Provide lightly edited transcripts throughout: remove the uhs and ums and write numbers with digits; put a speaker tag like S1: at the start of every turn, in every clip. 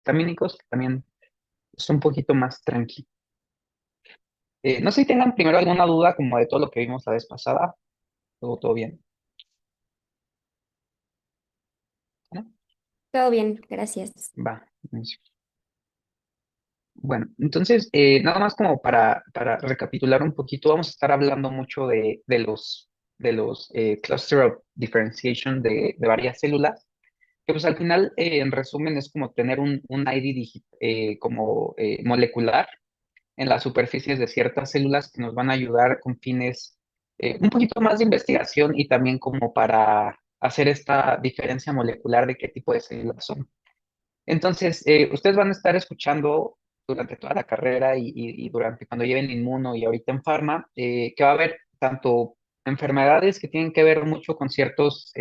S1: histamínicos, que también es un poquito más tranquilo. No sé si tengan primero alguna duda como de todo lo que vimos la vez pasada, todo bien, ¿no?
S2: Todo bien, gracias.
S1: Va. Bueno, entonces, nada más como para recapitular un poquito, vamos a estar hablando mucho de los cluster of differentiation de varias células, que pues al final, en resumen, es como tener un ID como molecular en las superficies de ciertas células que nos van a ayudar con fines un poquito más de investigación y también como para hacer esta diferencia molecular de qué tipo de células son. Entonces, ustedes van a estar escuchando durante toda la carrera y durante cuando lleven inmuno y ahorita en farma, que va a haber tanto enfermedades que tienen que ver mucho con ciertos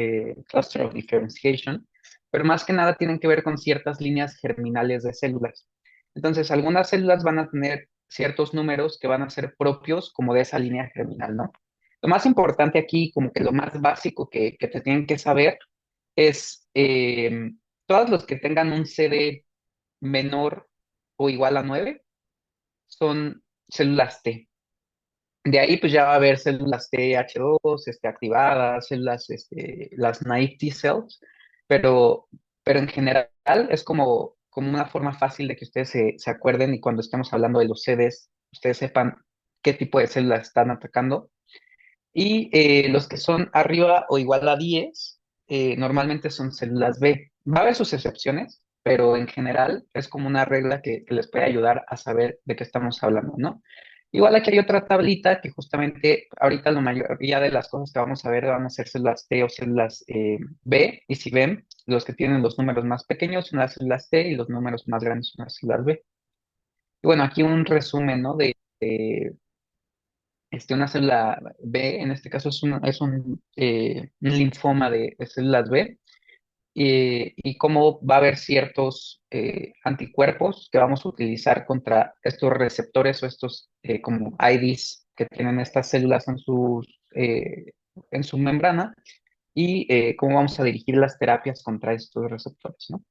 S1: cluster of differentiation, pero más que nada tienen que ver con ciertas líneas germinales de células. Entonces, algunas células van a tener ciertos números que van a ser propios como de esa línea germinal, ¿no? Lo más importante aquí, como que lo más básico que te tienen que saber es todos los que tengan un CD menor o igual a 9 son células T. De ahí pues ya va a haber células TH2 activadas, células, las naive T cells, pero, pero en general es como una forma fácil de que ustedes se acuerden y cuando estemos hablando de los CDs, ustedes sepan qué tipo de células están atacando. Y los que son arriba o igual a 10 normalmente son células B. Va a haber sus excepciones, pero en general es como una regla que les puede ayudar a saber de qué estamos hablando, ¿no? Igual aquí hay otra tablita que justamente ahorita la mayoría de las cosas que vamos a ver van a ser células T o células B, y si ven, los que tienen los números más pequeños son las células T y los números más grandes son las células B. Y bueno, aquí un resumen, ¿no? Una célula B, en este caso es un linfoma de células B, y cómo va a haber ciertos anticuerpos que vamos a utilizar contra estos receptores o estos como IDs que tienen estas células en su membrana, y cómo vamos a dirigir las terapias contra estos receptores, ¿no?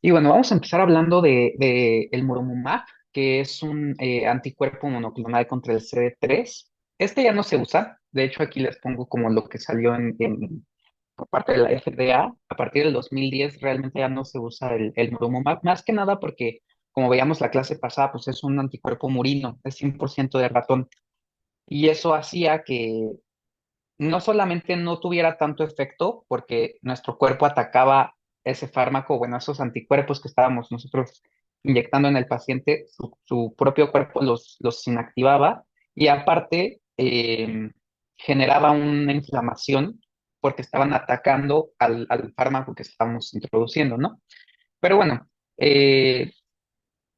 S1: Y bueno, vamos a empezar hablando de el Murumumab, que es un anticuerpo monoclonal contra el CD3. Este ya no se usa. De hecho, aquí les pongo como lo que salió por parte de la FDA. A partir del 2010 realmente ya no se usa el Murumumab, más que nada porque, como veíamos la clase pasada, pues es un anticuerpo murino, es 100% de ratón. Y eso hacía que no solamente no tuviera tanto efecto, porque nuestro cuerpo atacaba ese fármaco, bueno, esos anticuerpos que estábamos nosotros inyectando en el paciente, su propio cuerpo los inactivaba, y aparte generaba una inflamación porque estaban atacando al fármaco que estábamos introduciendo, ¿no? Pero bueno, eh,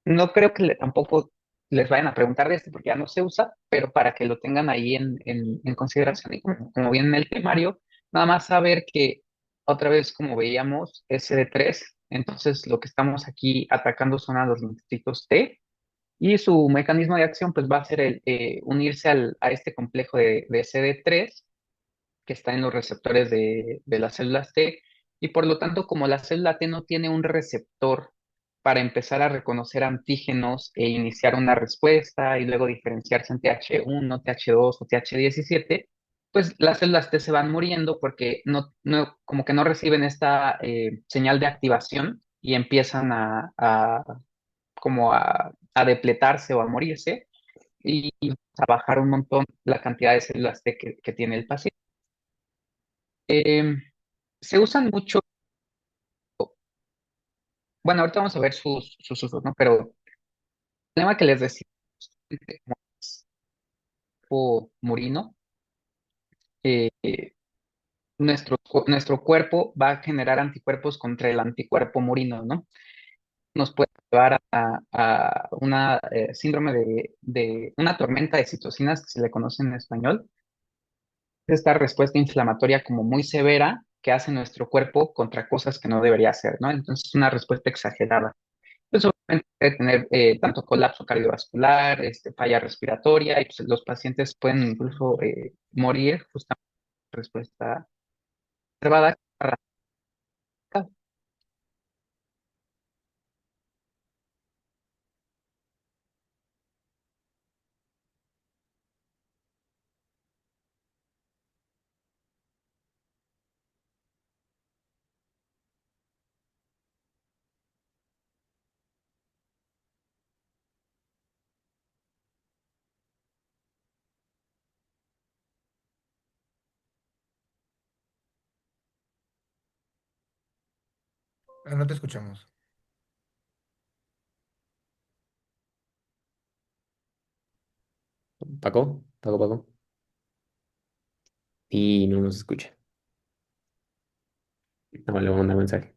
S1: no creo que tampoco les vayan a preguntar de esto porque ya no se usa, pero para que lo tengan ahí en consideración y como viene en el temario, nada más saber que otra vez, como veíamos, SD3, entonces lo que estamos aquí atacando son a los linfocitos T, y su mecanismo de acción pues va a ser unirse a este complejo de CD3 que está en los receptores de las células T, y por lo tanto, como la célula T no tiene un receptor para empezar a reconocer antígenos e iniciar una respuesta y luego diferenciarse en TH1, TH2 o TH17, pues las células T se van muriendo porque como que no reciben esta señal de activación y empiezan a depletarse o a morirse, y a bajar un montón la cantidad de células T que tiene el paciente. Em, Se usan mucho, bueno, ahorita vamos a ver sus usos, ¿no? Pero el tema que les decía, como es tipo murino, nuestro cuerpo va a generar anticuerpos contra el anticuerpo murino, ¿no? Nos puede llevar a una síndrome de una tormenta de citocinas, que se le conoce en español. Esta respuesta inflamatoria como muy severa que hace nuestro cuerpo contra cosas que no debería hacer, ¿no? Entonces, una respuesta exagerada. Pues obviamente puede tener tanto colapso cardiovascular, falla respiratoria, y pues, los pacientes pueden incluso morir justamente por respuesta observada.
S3: No te escuchamos.
S4: Paco, Paco, Paco. Y no nos escucha. No, le voy a mandar mensaje.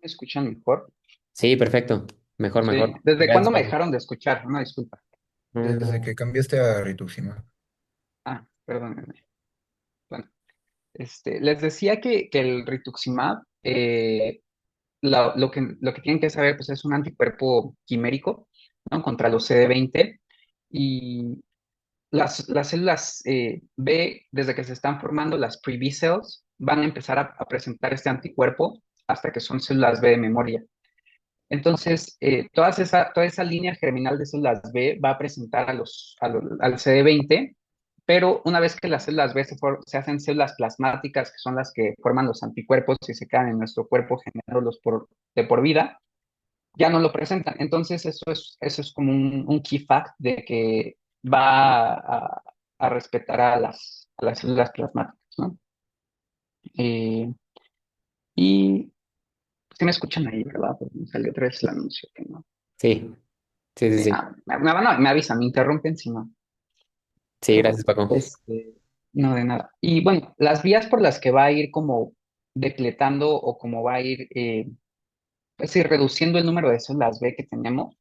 S1: ¿Me escuchan mejor?
S4: Sí, perfecto. Mejor,
S1: Sí.
S4: mejor.
S1: ¿Desde
S4: Gracias,
S1: cuándo me
S4: Paco.
S1: dejaron de escuchar? Una disculpa.
S3: Desde
S4: No.
S3: que cambiaste a Rituximab.
S1: Ah, perdónenme. Bueno, les decía que el rituximab, lo que tienen que saber, pues es un anticuerpo quimérico, ¿no? Contra los CD20 y las células B, desde que se están formando las pre-B cells, van a empezar a presentar este anticuerpo hasta que son células B de memoria. Entonces, toda esa línea germinal de células B va a presentar al CD20, pero una vez que las células B se hacen células plasmáticas, que son las que forman los anticuerpos y se quedan en nuestro cuerpo generándolos de por vida, ya no lo presentan. Entonces, eso es como un key fact de que va a respetar a las células plasmáticas, ¿no? Eh, y si me escuchan ahí, ¿verdad? Porque me salió otra vez el anuncio que no.
S4: Sí, sí, sí,
S1: Sí,
S4: sí.
S1: no, me avisan, me interrumpen si no.
S4: Sí,
S1: Pero
S4: gracias,
S1: bueno,
S4: Paco.
S1: no de nada. Y bueno, las vías por las que va a ir como depletando o como va a ir, pues sí, reduciendo el número de células B que tenemos,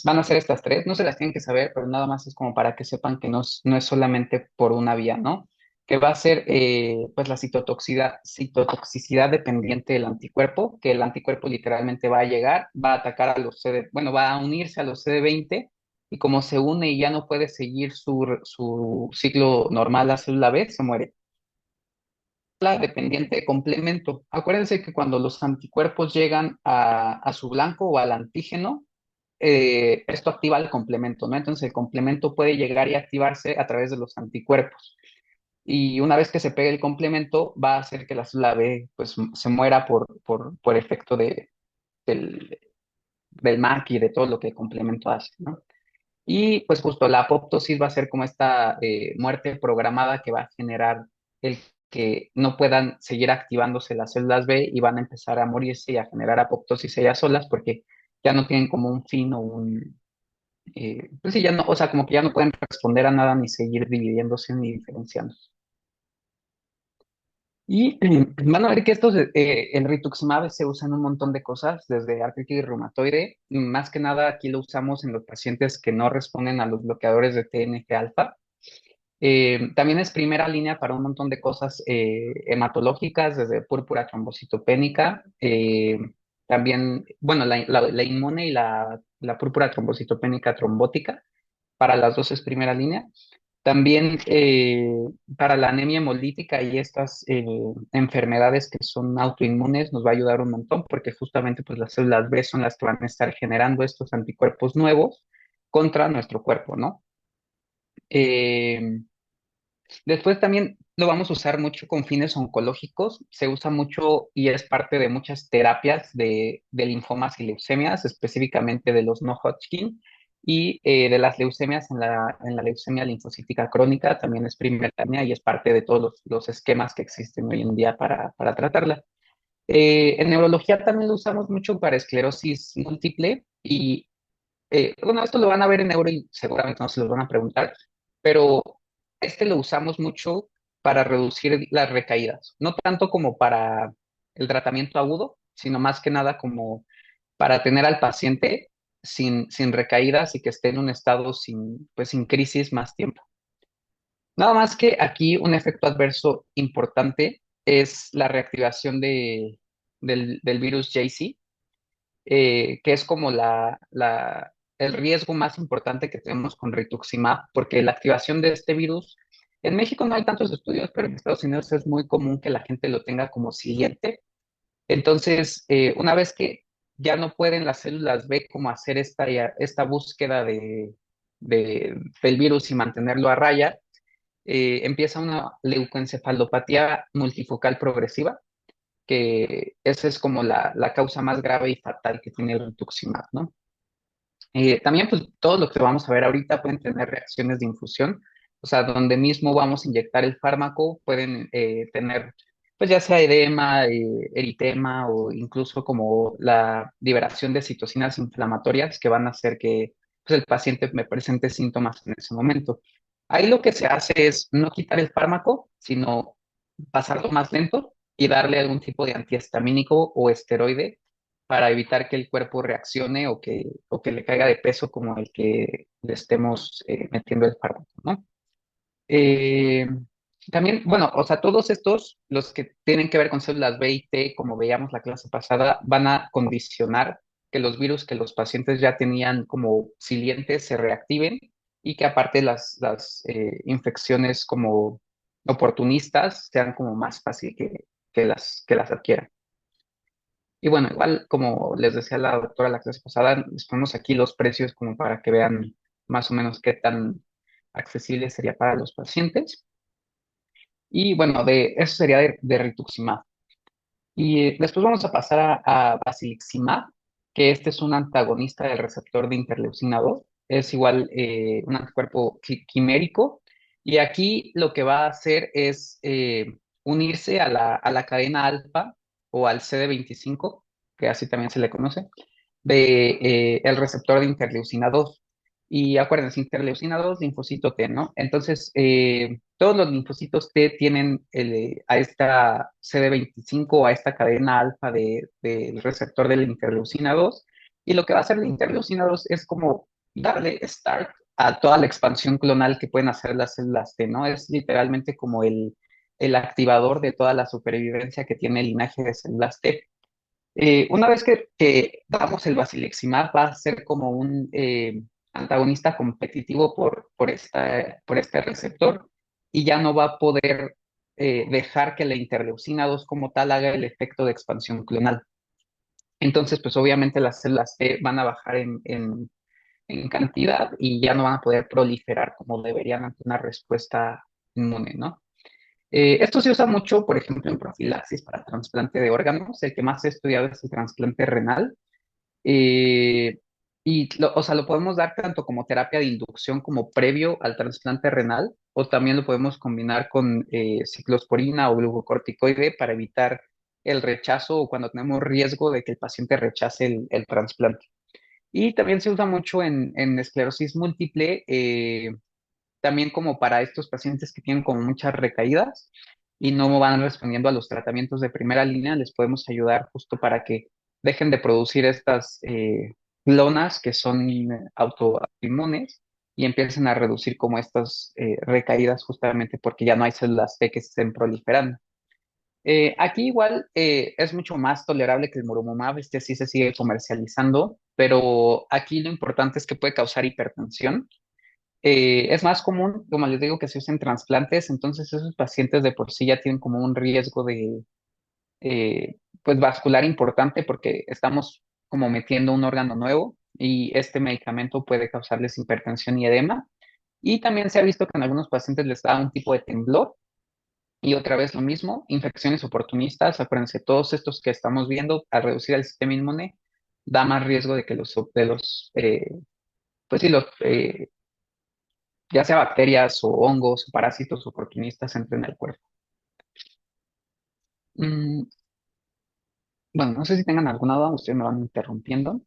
S1: van a ser estas tres. No se las tienen que saber, pero nada más es como para que sepan que no es solamente por una vía, ¿no? Que va a ser, pues, la citotoxicidad dependiente del anticuerpo, que el anticuerpo literalmente va a llegar, va a atacar a los bueno, va a unirse a los CD20 y como se une y ya no puede seguir su ciclo normal la célula B, se muere. La dependiente de complemento. Acuérdense que cuando los anticuerpos llegan a su blanco o al antígeno, esto activa el complemento, ¿no? Entonces el complemento puede llegar y activarse a través de los anticuerpos. Y una vez que se pegue el complemento, va a hacer que la célula B pues, se muera por efecto del MAC y de todo lo que el complemento hace, ¿no? Y pues justo la apoptosis va a ser como esta muerte programada que va a generar el que no puedan seguir activándose las células B y van a empezar a morirse y a generar apoptosis ellas solas porque ya no tienen como un fin o pues sí, ya no, o sea, como que ya no pueden responder a nada ni seguir dividiéndose ni diferenciándose. Y van a ver que el rituximab se usa en un montón de cosas, desde artritis reumatoide, más que nada aquí lo usamos en los pacientes que no responden a los bloqueadores de TNF-alfa. También es primera línea para un montón de cosas hematológicas, desde púrpura trombocitopénica, también, bueno, la inmune y la púrpura trombocitopénica trombótica, para las dos es primera línea. También para la anemia hemolítica y estas enfermedades que son autoinmunes nos va a ayudar un montón porque justamente pues las células B son las que van a estar generando estos anticuerpos nuevos contra nuestro cuerpo, ¿no? Eh, Después también lo vamos a usar mucho con fines oncológicos. Se usa mucho y es parte de muchas terapias de linfomas y leucemias, específicamente de los no Hodgkin y de las leucemias en la leucemia linfocítica crónica. También es primera línea y es parte de todos los esquemas que existen hoy en día para tratarla. En neurología también lo usamos mucho para esclerosis múltiple y bueno, esto lo van a ver en Euro y seguramente no se los van a preguntar, pero lo usamos mucho para reducir las recaídas, no tanto como para el tratamiento agudo, sino más que nada como para tener al paciente sin recaídas y que esté en un estado sin crisis más tiempo. Nada más que aquí un efecto adverso importante es la reactivación del virus JC, que es como el riesgo más importante que tenemos con rituximab, porque la activación de este virus, en México no hay tantos estudios, pero en Estados Unidos es muy común que la gente lo tenga como siguiente. Entonces, una vez que ya no pueden las células B como hacer esta búsqueda del virus y mantenerlo a raya, empieza una leucoencefalopatía multifocal progresiva, que esa es como la causa más grave y fatal que tiene el rituximab, ¿no? También, pues, todo lo que vamos a ver ahorita pueden tener reacciones de infusión, o sea, donde mismo vamos a inyectar el fármaco, pueden tener, pues, ya sea edema, eritema o incluso como la liberación de citocinas inflamatorias que van a hacer que, pues, el paciente me presente síntomas en ese momento. Ahí lo que se hace es no quitar el fármaco, sino pasarlo más lento y darle algún tipo de antihistamínico o esteroide para evitar que el cuerpo reaccione o que le caiga de peso como el que le estemos metiendo el fármaco, ¿no? Eh, También, bueno, o sea, todos estos, los que tienen que ver con células B y T, como veíamos la clase pasada, van a condicionar que los virus que los pacientes ya tenían como silientes se reactiven y que aparte las infecciones como oportunistas sean como más fácil que las adquieran. Y bueno, igual como les decía la doctora la clase pasada, les ponemos aquí los precios como para que vean más o menos qué tan accesible sería para los pacientes. Y bueno, eso sería de rituximab. Y después vamos a pasar a basiliximab, que este es un antagonista del receptor de interleucina 2. Es igual un anticuerpo quimérico. Y aquí lo que va a hacer es unirse a la cadena alfa o al CD25, que así también se le conoce, de el receptor de interleucina 2. Y acuérdense, interleucina 2, linfocito T, ¿no? Entonces, todos los linfocitos T tienen a esta CD25, a esta cadena alfa del receptor de la interleucina 2. Y lo que va a hacer la interleucina 2 es como darle start a toda la expansión clonal que pueden hacer las células T, ¿no? Es literalmente como el activador de toda la supervivencia que tiene el linaje de células T. Una vez que damos el basileximab, va a ser como un antagonista competitivo por este receptor y ya no va a poder dejar que la interleucina 2 como tal haga el efecto de expansión clonal. Entonces, pues obviamente las células T van a bajar en cantidad y ya no van a poder proliferar como deberían ante una respuesta inmune, ¿no? Esto se usa mucho, por ejemplo, en profilaxis para trasplante de órganos. El que más he estudiado es el trasplante renal. Eh, o sea, lo podemos dar tanto como terapia de inducción como previo al trasplante renal, o también lo podemos combinar con ciclosporina o glucocorticoide para evitar el rechazo o cuando tenemos riesgo de que el paciente rechace el trasplante. Y también se usa mucho en esclerosis múltiple, también como para estos pacientes que tienen como muchas recaídas y no van respondiendo a los tratamientos de primera línea, les podemos ayudar justo para que dejen de producir estas clonas que son autoinmunes y empiecen a reducir como estas recaídas justamente porque ya no hay células T que estén proliferando. Aquí igual es mucho más tolerable que el morumumab, este sí se sigue comercializando, pero aquí lo importante es que puede causar hipertensión. Es más común, como les digo, que se usen trasplantes, entonces esos pacientes de por sí ya tienen como un riesgo de, pues vascular importante porque estamos como metiendo un órgano nuevo y este medicamento puede causarles hipertensión y edema. Y también se ha visto que en algunos pacientes les da un tipo de temblor y otra vez lo mismo, infecciones oportunistas, acuérdense, todos estos que estamos viendo al reducir el sistema inmune da más riesgo de que pues sí, ya sea bacterias o hongos o parásitos oportunistas entren al cuerpo. Mm, bueno, no sé si tengan alguna duda, ustedes me van interrumpiendo.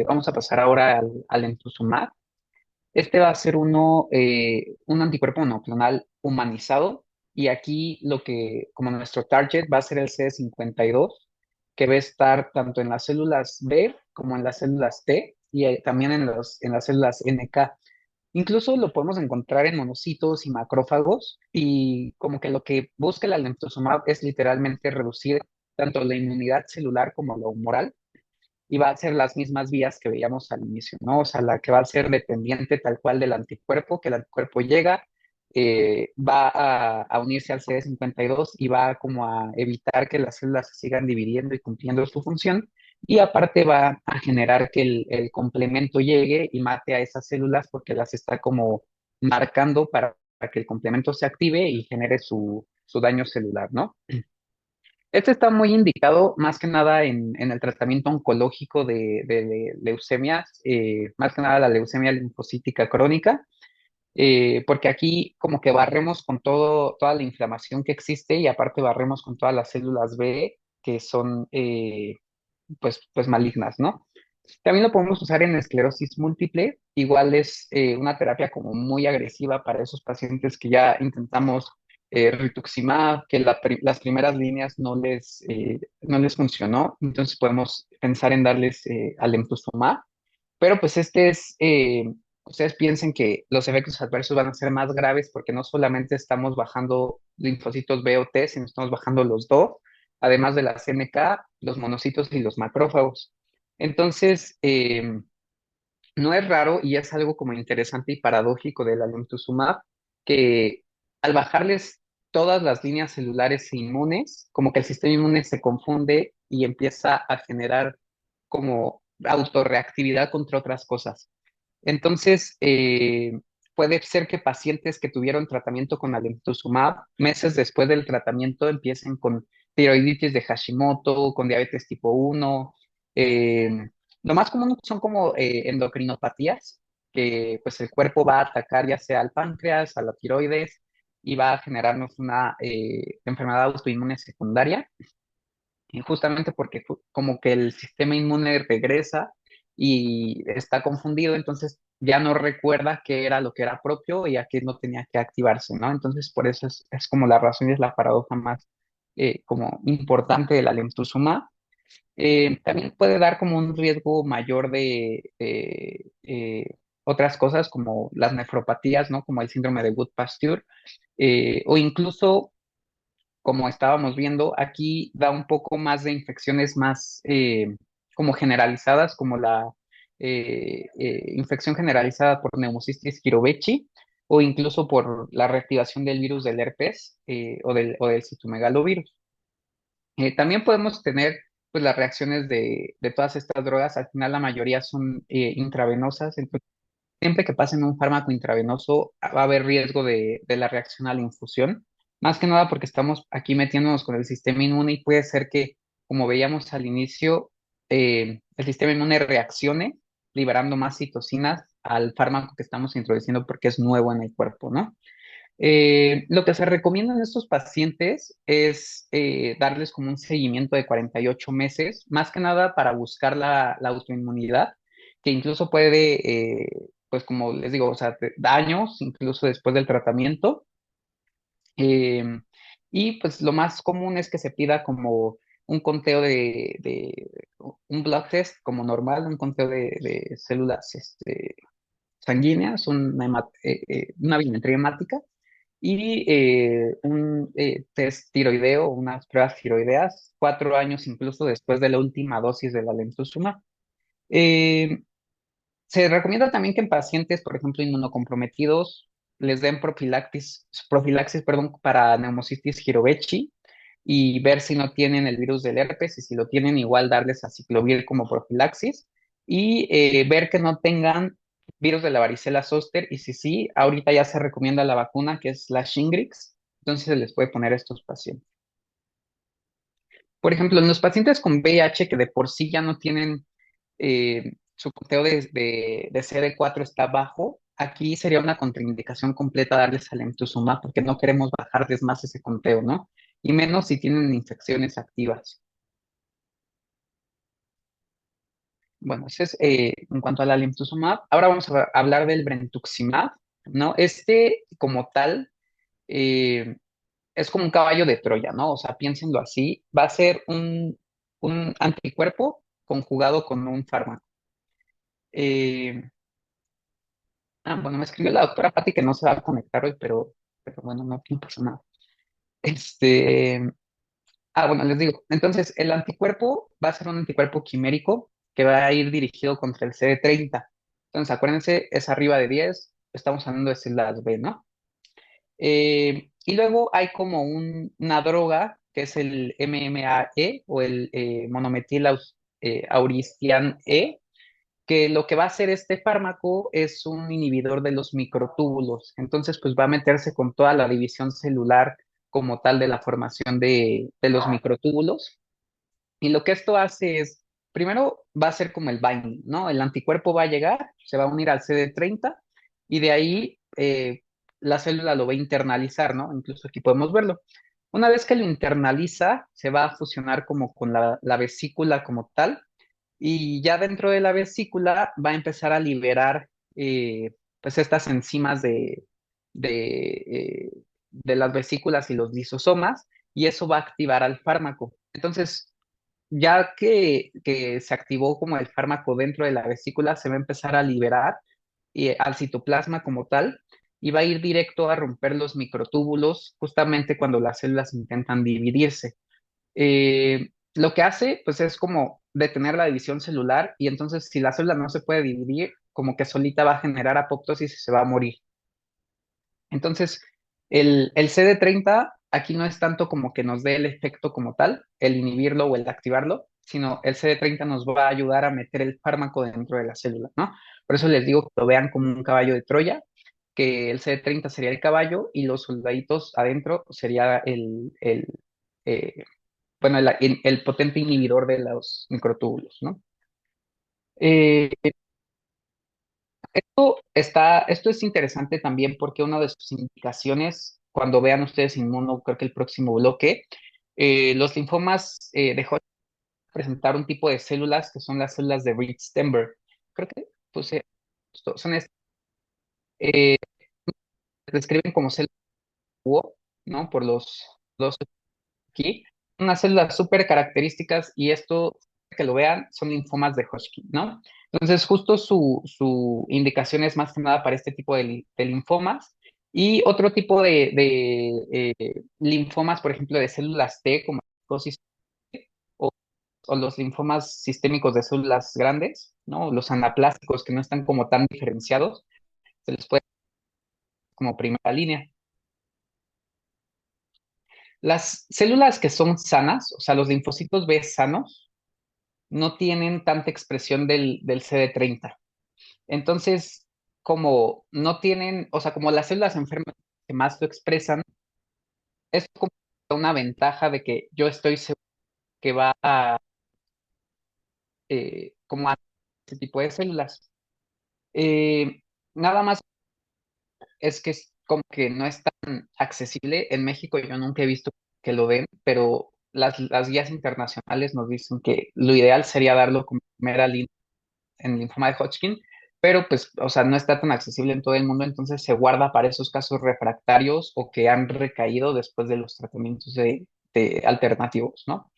S1: Vamos a pasar ahora al entusumab. Este va a ser un anticuerpo monoclonal humanizado y aquí como nuestro target va a ser el CD52, que va a estar tanto en las células B como en las células T y también en las células NK. Incluso lo podemos encontrar en monocitos y macrófagos y como que lo que busca el alemtuzumab es literalmente reducir tanto la inmunidad celular como la humoral, y va a ser las mismas vías que veíamos al inicio, ¿no? O sea, la que va a ser dependiente tal cual del anticuerpo, que el anticuerpo llega, va a unirse al CD52 y va como a evitar que las células se sigan dividiendo y cumpliendo su función, y aparte va a generar que el complemento llegue y mate a esas células porque las está como marcando para que el complemento se active y genere su daño celular, ¿no? Este está muy indicado más que nada en el tratamiento oncológico de leucemias, más que nada la leucemia linfocítica crónica, porque aquí como que barremos con toda la inflamación que existe y aparte barremos con todas las células B que son pues malignas, ¿no? También lo podemos usar en esclerosis múltiple, igual es una terapia como muy agresiva para esos pacientes que ya intentamos rituximab, que las primeras líneas no les funcionó, entonces podemos pensar en darles alemtuzumab, pero pues ustedes piensen que los efectos adversos van a ser más graves porque no solamente estamos bajando linfocitos B o T, sino estamos bajando los dos, además de las NK, los monocitos y los macrófagos. Entonces, no es raro y es algo como interesante y paradójico del alemtuzumab que al bajarles todas las líneas celulares inmunes, como que el sistema inmune se confunde y empieza a generar como autorreactividad contra otras cosas. Entonces, puede ser que pacientes que tuvieron tratamiento con alemtuzumab, meses después del tratamiento empiecen con tiroiditis de Hashimoto, con diabetes tipo 1. eh, lo más común son como endocrinopatías, que pues el cuerpo va a atacar ya sea al páncreas, a la tiroides, y va a generarnos una enfermedad autoinmune secundaria, y justamente porque como que el sistema inmune regresa y está confundido, entonces ya no recuerda qué era lo que era propio y a qué no tenía que activarse, ¿no? Entonces por eso es como la razón y es la paradoja más como importante de la lemtuzumab. También puede dar como un riesgo mayor de otras cosas como las nefropatías, ¿no? Como el síndrome de Wood-Pasteur, o incluso como estábamos viendo, aquí da un poco más de infecciones más como generalizadas, como la infección generalizada por Pneumocystis jirovecii o incluso por la reactivación del virus del herpes o del citomegalovirus. También podemos tener pues las reacciones de todas estas drogas, al final la mayoría son intravenosas, entonces siempre que pasen un fármaco intravenoso va a haber riesgo de la reacción a la infusión, más que nada porque estamos aquí metiéndonos con el sistema inmune y puede ser que, como veíamos al inicio, el sistema inmune reaccione liberando más citocinas al fármaco que estamos introduciendo porque es nuevo en el cuerpo, ¿no? Lo que se recomienda en estos pacientes es darles como un seguimiento de 48 meses, más que nada para buscar la autoinmunidad, que incluso puede, pues como les digo, o sea, daños incluso después del tratamiento. Eh, y pues lo más común es que se pida como un conteo un blood test como normal, un conteo de células sanguíneas, una biometría hemática y un test tiroideo, unas pruebas tiroideas, 4 años incluso después de la última dosis de la lentuxumab. Eh, Se recomienda también que en pacientes, por ejemplo, inmunocomprometidos, les den profilaxis, perdón, para Pneumocystis jirovecii y ver si no tienen el virus del herpes y si lo tienen igual darles aciclovir como profilaxis y ver que no tengan virus de la varicela zoster y si sí, ahorita ya se recomienda la vacuna que es la Shingrix, entonces se les puede poner a estos pacientes. Por ejemplo, en los pacientes con VIH que de por sí ya no tienen su conteo de CD4 está bajo, aquí sería una contraindicación completa darles alemtuzumab porque no queremos bajarles más ese conteo, ¿no? Y menos si tienen infecciones activas. Bueno, ese es en cuanto al alemtuzumab. Ahora vamos a hablar del brentuximab, ¿no? Este, como tal, eh, es como un caballo de Troya, ¿no? O sea, piénsenlo así, va a ser un anticuerpo conjugado con un fármaco. Eh, bueno, me escribió la doctora Patti que no se va a conectar hoy, pero bueno, no pasa nada. Este, Bueno, les digo. Entonces, el anticuerpo va a ser un anticuerpo quimérico que va a ir dirigido contra el CD30. Entonces, acuérdense, es arriba de 10, estamos hablando de células B, ¿no? Y luego hay como una droga que es el MMAE o el monometil auristatin E, que lo que va a hacer este fármaco es un inhibidor de los microtúbulos. Entonces, pues va a meterse con toda la división celular como tal de la formación de los microtúbulos. Y lo que esto hace es, primero va a ser como el binding, ¿no? El anticuerpo va a llegar, se va a unir al CD30 y de ahí la célula lo va a internalizar, ¿no? Incluso aquí podemos verlo. Una vez que lo internaliza, se va a fusionar como con la vesícula como tal y ya dentro de la vesícula va a empezar a liberar pues estas enzimas de las vesículas y los lisosomas y eso va a activar al fármaco. Entonces, ya que se activó como el fármaco dentro de la vesícula, se va a empezar a liberar al citoplasma como tal y va a ir directo a romper los microtúbulos justamente cuando las células intentan dividirse. Lo que hace, pues, es como detener la división celular y entonces si la célula no se puede dividir, como que solita va a generar apoptosis y se va a morir. Entonces, el CD30 aquí no es tanto como que nos dé el efecto como tal, el inhibirlo o el activarlo, sino el CD30 nos va a ayudar a meter el fármaco dentro de la célula, ¿no? Por eso les digo que lo vean como un caballo de Troya, que el CD30 sería el caballo y los soldaditos adentro sería eh, bueno, el potente inhibidor de los microtúbulos, ¿no? Eh, esto es interesante también porque una de sus indicaciones, cuando vean ustedes inmuno, creo que el próximo bloque, los linfomas de Hodgkin presentar un tipo de células que son las células de Reed-Steinberg. Creo que pues, son eh, se describen como células de búho, ¿no? Por los dos aquí. Unas células súper características y esto, que lo vean, son linfomas de Hodgkin, ¿no? Entonces, justo su indicación es más que nada para este tipo de linfomas y otro tipo de linfomas, por ejemplo, de células T, como psicosis o, o los linfomas sistémicos de células grandes, ¿no? Los anaplásticos que no están como tan diferenciados, se les puede como primera línea. Las células que son sanas, o sea, los linfocitos B sanos, no tienen tanta expresión del CD30. Entonces, como no tienen, o sea, como las células enfermas que más lo expresan, es como una ventaja de que yo estoy seguro que va a, como a ese tipo de células. Nada más es que es como que no es tan accesible. En México yo nunca he visto que lo den, pero las guías internacionales nos dicen que lo ideal sería darlo como primera línea en linfoma de Hodgkin, pero pues, o sea, no está tan accesible en todo el mundo, entonces se guarda para esos casos refractarios o que han recaído después de los tratamientos de alternativos, ¿no?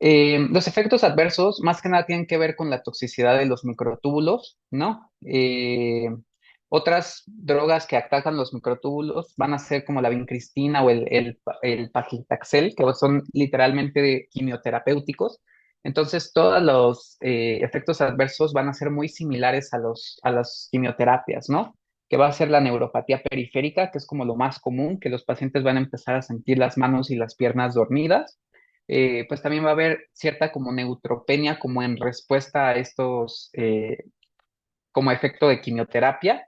S1: Los efectos adversos más que nada tienen que ver con la toxicidad de los microtúbulos, ¿no? Otras drogas que atacan los microtúbulos van a ser como la vincristina o el paclitaxel, que son literalmente quimioterapéuticos. Entonces, todos los efectos adversos van a ser muy similares a las quimioterapias, ¿no? Que va a ser la neuropatía periférica, que es como lo más común, que los pacientes van a empezar a sentir las manos y las piernas dormidas. Pues también va a haber cierta como neutropenia como en respuesta a estos como efecto de quimioterapia.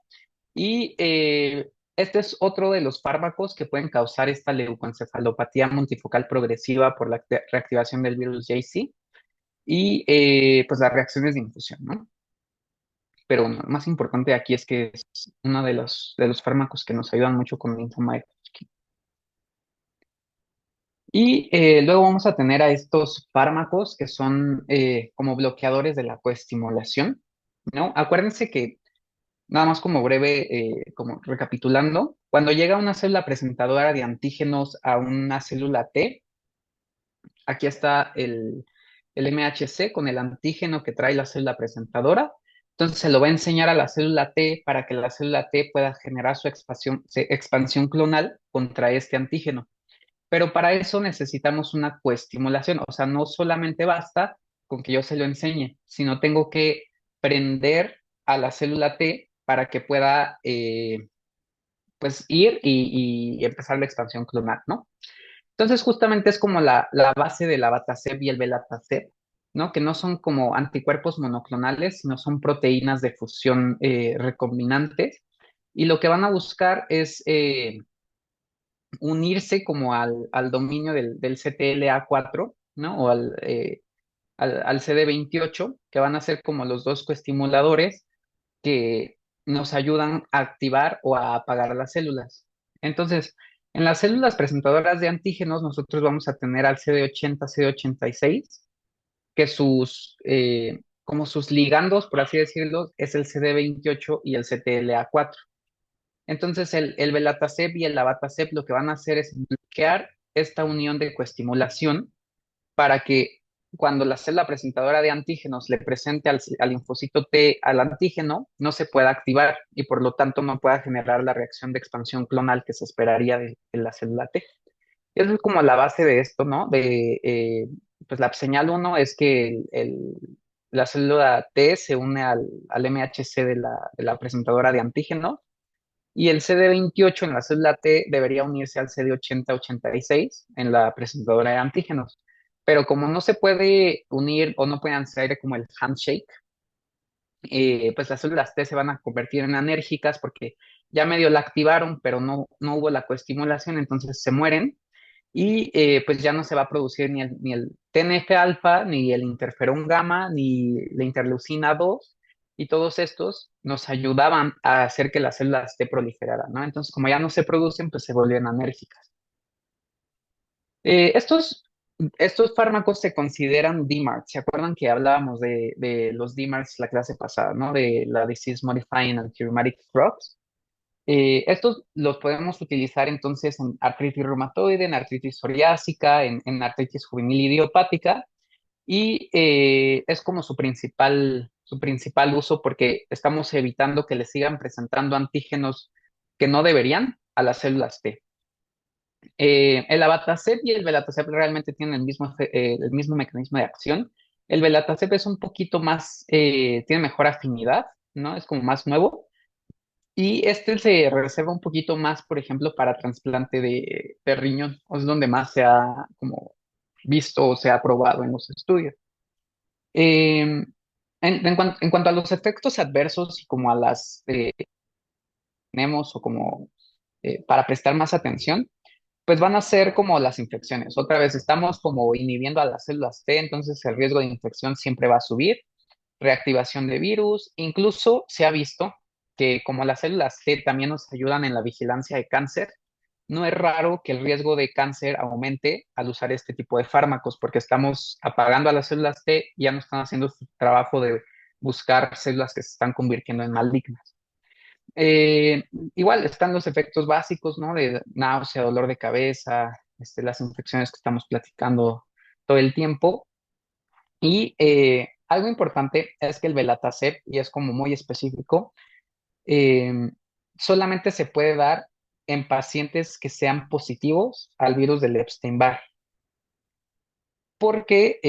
S1: Y este es otro de los fármacos que pueden causar esta leucoencefalopatía multifocal progresiva por la reactivación del virus JC y pues las reacciones de infusión, ¿no? Pero lo más importante aquí es que es uno de los fármacos que nos ayudan mucho con el linfoma de Hodgkin. Y luego vamos a tener a estos fármacos que son como bloqueadores de la coestimulación, ¿no? Acuérdense que, nada más como breve, como recapitulando, cuando llega una célula presentadora de antígenos a una célula T, aquí está el MHC con el antígeno que trae la célula presentadora. Entonces se lo va a enseñar a la célula T para que la célula T pueda generar su expansión clonal contra este antígeno. pero para eso necesitamos una coestimulación, o sea, no solamente basta con que yo se lo enseñe, sino tengo que prender a la célula T para que pueda pues ir y empezar la expansión clonal, ¿no? Entonces, justamente es como la base del abatacept y el belatacept, ¿no? Que no son como anticuerpos monoclonales, sino son proteínas de fusión recombinantes. Y lo que van a buscar es unirse como al dominio del CTLA4, ¿no? O al CD28, que van a ser como los dos coestimuladores que nos ayudan a activar o a apagar las células. Entonces, en las células presentadoras de antígenos, nosotros vamos a tener al CD80, CD86, que como sus ligandos, por así decirlo, es el CD28 y el CTLA4. Entonces, el belatacept y el abatacept lo que van a hacer es bloquear esta unión de coestimulación para que cuando la célula presentadora de antígenos le presente al linfocito T al antígeno, no se pueda activar y por lo tanto no pueda generar la reacción de expansión clonal que se esperaría de la célula T. Eso es como la base de esto, ¿no? Pues la señal uno es que la célula T se une al MHC de la presentadora de antígenos y el CD28 en la célula T debería unirse al CD80-86 en la presentadora de antígenos. Pero como no se puede unir o no pueden hacer como el handshake, pues las células T se van a convertir en anérgicas porque ya medio la activaron, pero no hubo la coestimulación, entonces se mueren y pues ya no se va a producir ni el TNF-alfa, ni el interferón gamma, ni la interleucina 2, y todos estos nos ayudaban a hacer que las células T proliferaran, ¿no? Entonces, como ya no se producen, pues se vuelven anérgicas. Estos fármacos se consideran DMARDs. ¿Se acuerdan que hablábamos de los DMARDs la clase pasada, ¿no? De la Disease Modifying Antirheumatic Drugs. Estos los podemos utilizar entonces en artritis reumatoide, en artritis psoriásica, en artritis juvenil idiopática y es como su principal uso porque estamos evitando que le sigan presentando antígenos que no deberían a las células T. El abatacept y el belatacept realmente tienen el mismo mecanismo de acción. El belatacept es un poquito más, tiene mejor afinidad, ¿no? Es como más nuevo y este se reserva un poquito más, por ejemplo, para trasplante de riñón, o es donde más se ha como visto o se ha probado en los estudios. Eh, en cuanto a los efectos adversos y como a las tenemos o como para prestar más atención, pues van a ser como las infecciones. Otra vez estamos como inhibiendo a las células T, entonces el riesgo de infección siempre va a subir, reactivación de virus. Incluso se ha visto que como las células T también nos ayudan en la vigilancia de cáncer, no es raro que el riesgo de cáncer aumente al usar este tipo de fármacos, porque estamos apagando a las células T y ya no están haciendo su trabajo de buscar células que se están convirtiendo en malignas. Eh, Igual están los efectos básicos, ¿no? De náusea, dolor de cabeza, las infecciones que estamos platicando todo el tiempo. Y algo importante es que el belatacept, y es como muy específico, eh, solamente se puede dar en pacientes que sean positivos al virus del Epstein-Barr. Porque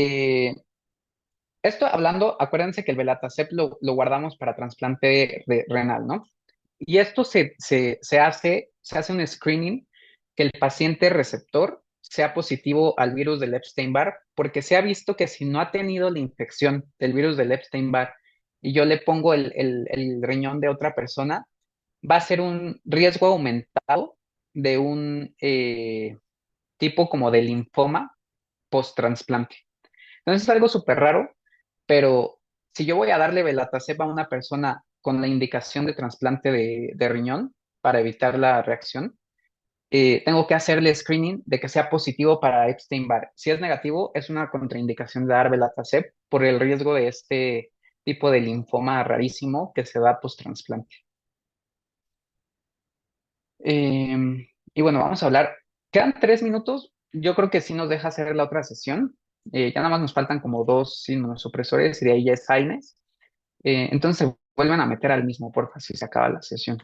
S1: esto hablando, acuérdense que el belatacept lo guardamos para trasplante renal, ¿no? Y esto se hace un screening que el paciente receptor sea positivo al virus del Epstein-Barr, porque se ha visto que si no ha tenido la infección del virus del Epstein-Barr y yo le pongo el riñón de otra persona, va a ser un riesgo aumentado de un tipo como de linfoma post-trasplante. Entonces es algo súper raro, pero si yo voy a darle belatacept a una persona con la indicación de trasplante de riñón para evitar la reacción, tengo que hacerle screening de que sea positivo para Epstein-Barr. Si es negativo, es una contraindicación de dar belatacept por el riesgo de este tipo de linfoma rarísimo que se da post-trasplante. Y bueno, vamos a hablar. Quedan 3 minutos. Yo creo que sí nos deja hacer la otra sesión. Ya nada más nos faltan como dos inmunosupresores y de ahí ya es Aines. Entonces se vuelven a meter al mismo, porfa, si se acaba la sesión.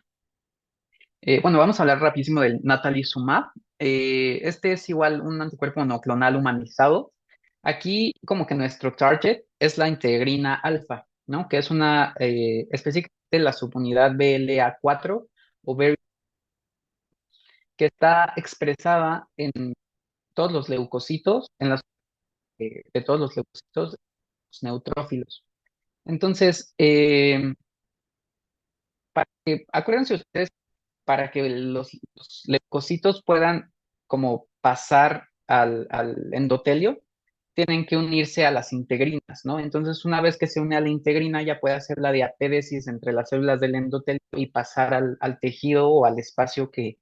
S1: Bueno, vamos a hablar rapidísimo del natalizumab. Este es igual un anticuerpo monoclonal humanizado. Aquí como que nuestro target es la integrina alfa, ¿no? Que es una, específicamente la subunidad BLA4 o que está expresada en todos los leucocitos, de todos los leucocitos los neutrófilos. Entonces, acuérdense ustedes, para que los leucocitos puedan como pasar al endotelio, tienen que unirse a las integrinas, ¿no? Entonces, una vez que se une a la integrina, ya puede hacer la diapédesis entre las células del endotelio y pasar al tejido o al espacio que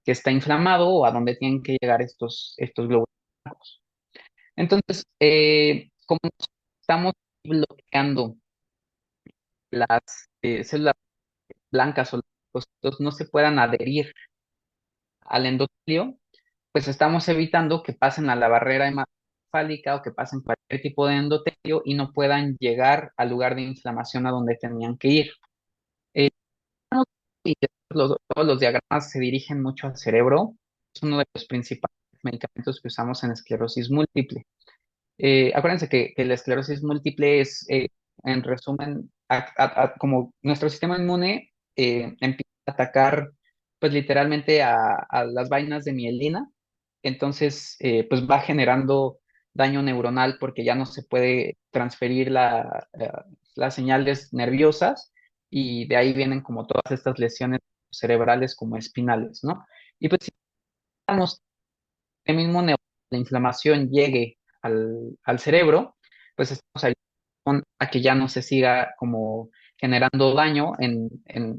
S1: está inflamado o a donde tienen que llegar estos glóbulos blancos. Entonces, como estamos bloqueando las células blancas o los leucocitos no se puedan adherir al endotelio, pues estamos evitando que pasen a la barrera hematoencefálica o que pasen cualquier tipo de endotelio y no puedan llegar al lugar de inflamación a donde tenían que ir. Eh, y todos los diagramas se dirigen mucho al cerebro. Es uno de los principales medicamentos que usamos en esclerosis múltiple. Acuérdense que la esclerosis múltiple es, en resumen, como nuestro sistema inmune empieza a atacar, pues literalmente a las vainas de mielina, entonces pues va generando daño neuronal porque ya no se puede transferir las señales nerviosas y de ahí vienen como todas estas lesiones cerebrales como espinales, ¿no? Y pues si estamos el mismo la inflamación llegue al cerebro, pues estamos ayudando a que ya no se siga como generando daño en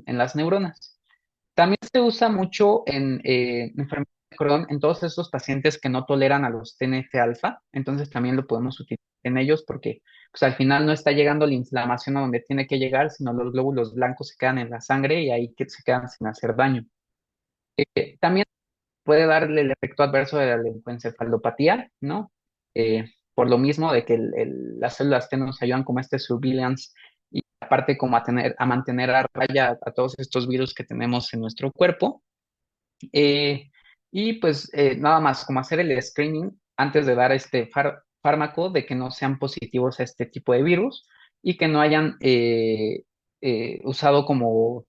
S1: las neuronas. También se usa mucho en enfermedad de Crohn en todos esos pacientes que no toleran a los TNF-alfa, entonces también lo podemos utilizar en ellos porque pues, al final no está llegando la inflamación a donde tiene que llegar, sino los glóbulos blancos se quedan en la sangre y ahí que se quedan sin hacer daño. También puede darle el efecto adverso de la leucoencefalopatía, ¿no? Por lo mismo de que las células T nos ayudan como este surveillance y aparte como a mantener a raya a todos estos virus que tenemos en nuestro cuerpo. Y pues nada más como hacer el screening antes de dar este fármaco de que no sean positivos a este tipo de virus y que no hayan usado como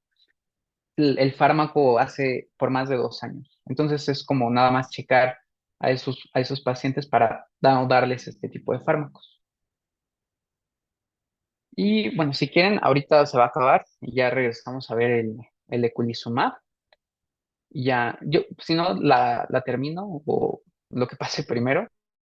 S1: el fármaco hace por más de 2 años. Entonces es como nada más checar a esos pacientes para darles este tipo de fármacos. Y bueno, si quieren, ahorita se va a acabar y ya regresamos a ver el eculizumab. Y ya, yo, si no, la termino o lo que pase primero.